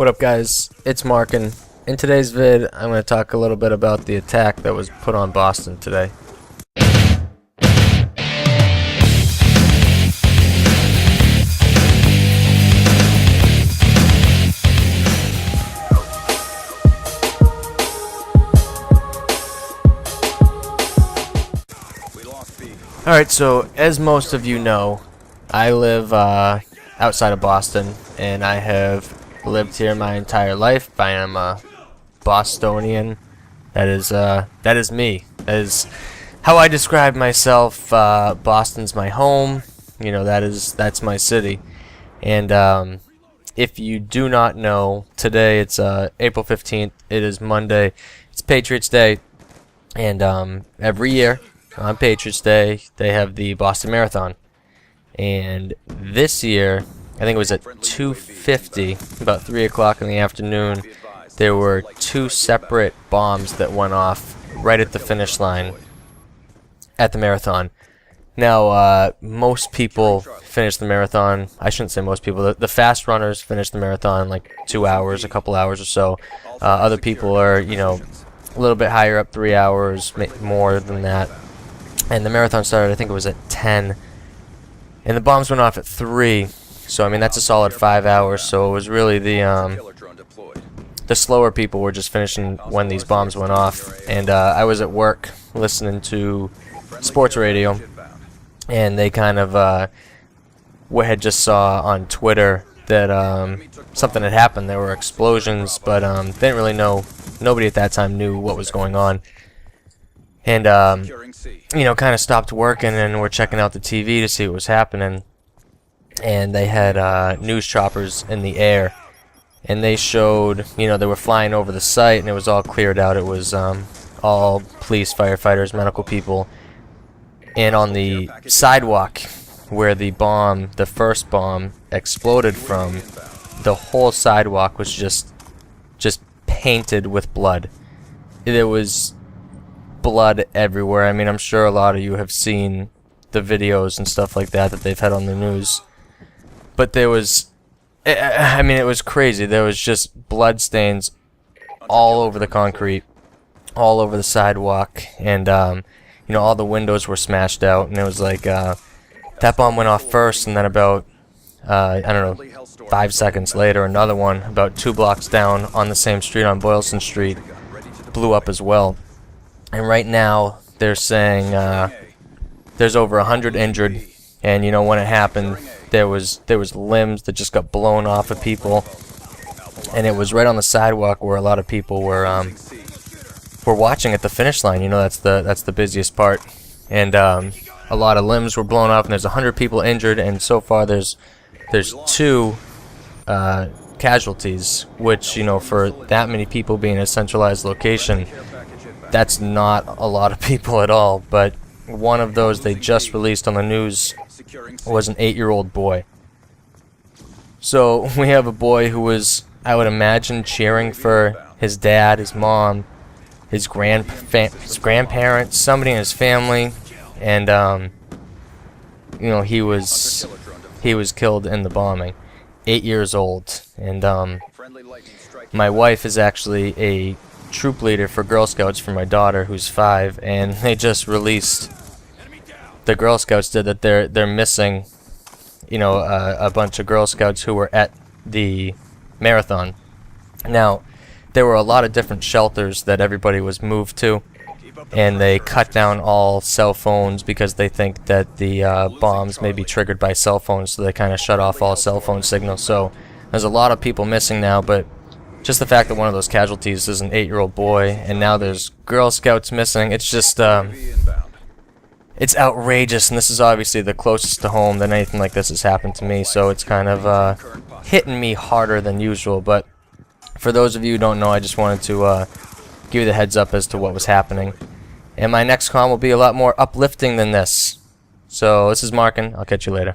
What up, guys? It's Markin. In today's vid, I'm going to talk a little bit about the attack that was put on Boston today. Alright, so as most of you know, I live outside of Boston, and I have lived here my entire life. I am a Bostonian. That is me. That is how I describe myself. Boston's my home. You know, that's my city. And if you do not know, today it's April 15th. It is Monday. It's Patriots Day, and every year on Patriots Day they have the Boston Marathon. And this year, I think it was at 2:50, about 3 o'clock in the afternoon, there were two separate bombs that went off right at the finish line at the marathon. Now, most people finish the marathon. I shouldn't say most people. The fast runners finish the marathon in like 2 hours, a couple hours or so. Other people are, you know, a little bit higher up, 3 hours, more than that. And the marathon started, I think it was at 10. And the bombs went off at 3. So I mean that's a solid 5 hours. So it was really the slower people were just finishing when these bombs went off. And I was at work listening to sports radio, and they kind of had just saw on Twitter that something had happened. There were explosions, but they didn't really know. Nobody at that time knew what was going on. And you know, kind of stopped working and were checking out the TV to see what was happening. And they had news choppers in the air, and they showed, you know, they were flying over the site, and it was all cleared out. It was all police, firefighters, medical people. And on the sidewalk where the first bomb exploded from, the whole sidewalk was just painted with blood. There was blood everywhere. I mean, I'm sure a lot of you have seen the videos and stuff like that they've had on the news. But there was, I mean, it was crazy. There was just blood stains all over the concrete, all over the sidewalk, and you know, all the windows were smashed out. And it was like that bomb went off first, and then about I don't know, 5 seconds later, another one about 2 blocks down on the same street on Boylston Street blew up as well. And right now they're saying there's over 100 injured, and you know, when it happened, there was limbs that just got blown off of people, and it was right on the sidewalk where a lot of people were watching at the finish line. You know, that's the busiest part, and a lot of limbs were blown off, and there's 100 people injured, and so far there's 2 casualties, which, you know, for that many people being in a centralized location, that's not a lot of people at all. But one of those they just released on the news was an 8-year-old boy. So we have a boy who was, I would imagine, cheering for his dad, his mom, his grandparents, somebody in his family, and you know, he was killed in the bombing. 8 years old. And my wife is actually a troop leader for Girl Scouts for my daughter, who's 5, and they just released, the Girl Scouts did, that they're missing, you know, a bunch of Girl Scouts who were at the marathon. Now, there were a lot of different shelters that everybody was moved to, and they cut down all cell phones because they think that the bombs may be triggered by cell phones, so they kind of shut off all cell phone signals. So there's a lot of people missing now, but just the fact that one of those casualties is an 8-year-old boy, and now there's Girl Scouts missing, it's just, it's outrageous. And this is obviously the closest to home that anything like this has happened to me, so it's kind of hitting me harder than usual. But for those of you who don't know, I just wanted to give you the heads up as to what was happening. And my next con will be a lot more uplifting than this. So this is Markin. I'll catch you later.